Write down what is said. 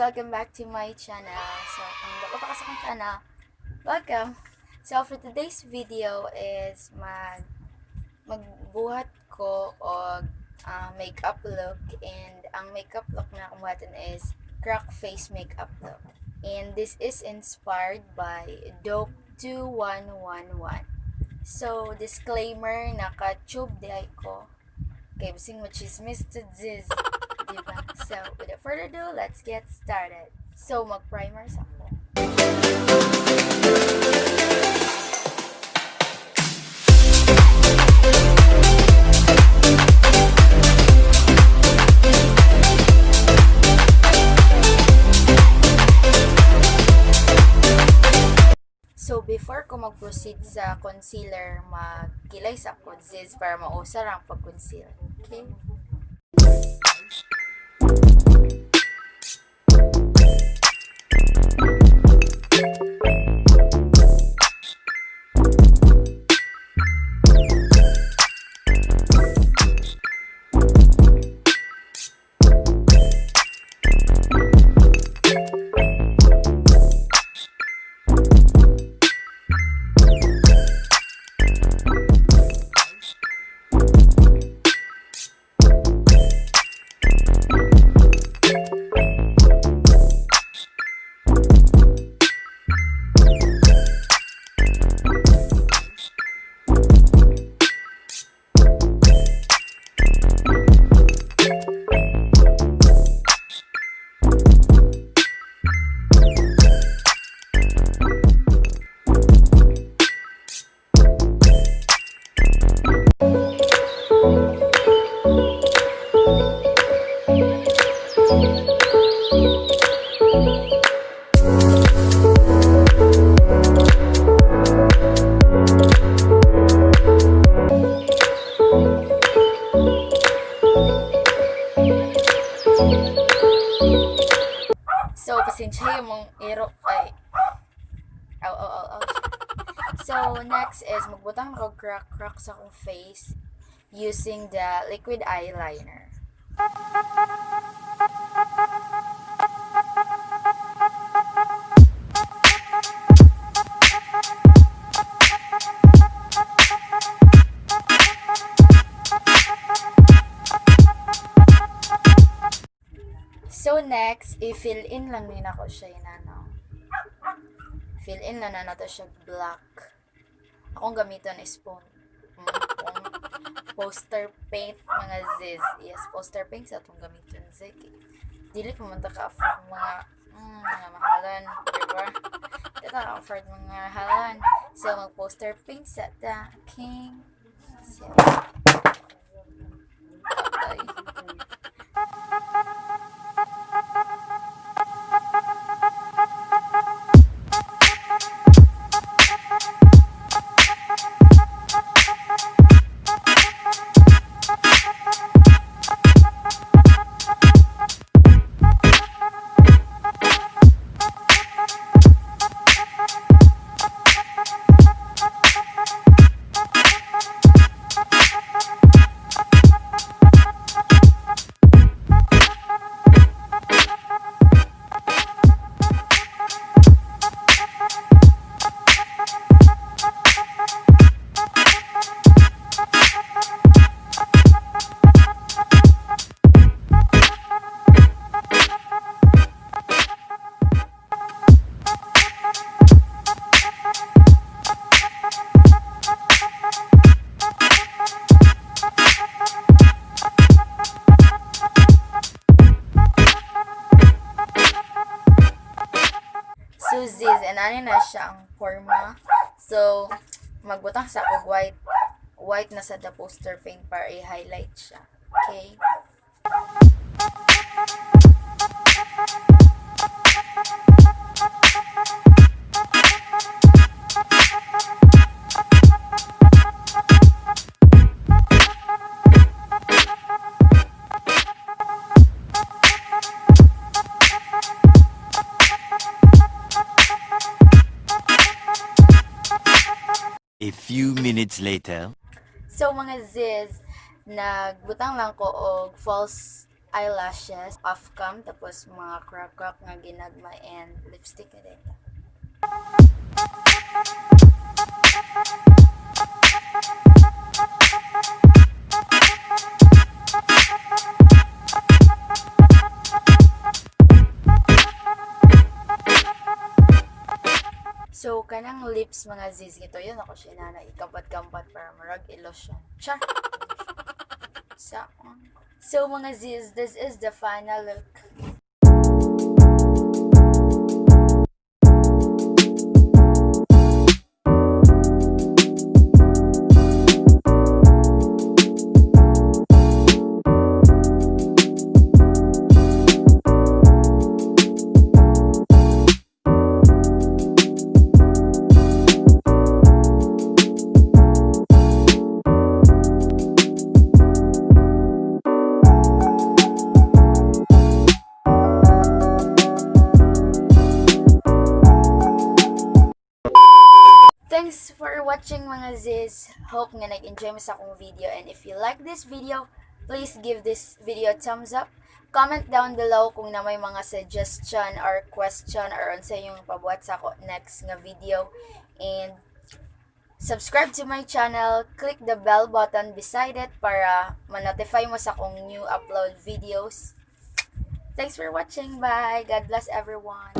welcome back to my channel. So, kung bago pa ka sa akong channel, welcome. So, for today's video is magbuhat ko og makeup look, and ang makeup look na kumuhatan is crack face makeup look. And this is inspired by Dope 2111. So, disclaimer, naka-tube di ko. Okay, basing machismis to this. Diba? So, without further ado, let's get started. So, mag-primer sa ako. So, before ko mag-proceed sa concealer, magkilay sa ako this para mausar ang pag-conceal. Okay? So, pasensya yung mong iro ay aw. So, next is magbutang ako crack sa akong face using the liquid eyeliner. So, next, i-fill in lang din ako siya inano. Fill in lang na to siya black. Akong gamiton is poster paint, mga ziz. Yes, poster paint sa itong gamiton. Zeki. Dili pumunta ka afford mga mahalan. Diba? Dito ka afford mga halan. So, mag-poster paint sa ta. King. So, okay. So, this, and ano na siya ang forma. So, magbutang sa ako white na sa the poster paint para i-highlight siya. Okay? A few minutes later. So, mga ziz, nagbutang lang ko og false eyelashes, off cam, tapos mga crack nga ginagma and lipstick na din. So, kanang lips mga ziz, gito yun ako siya na ikampat-kampat para marag illusion. Char! Sa, so mga ziz, this is the final look. Thanks for watching mga Ziz. Hope nga nag-enjoy mo sa akong video, and if you like this video, please give this video a thumbs up. Comment down below kung na may mga suggestion or question or unsa yung pabuhat sa ako next nga video. And subscribe to my channel, click the bell button beside it para ma-notify mo sa akong new upload videos. Thanks for watching. Bye. God bless everyone.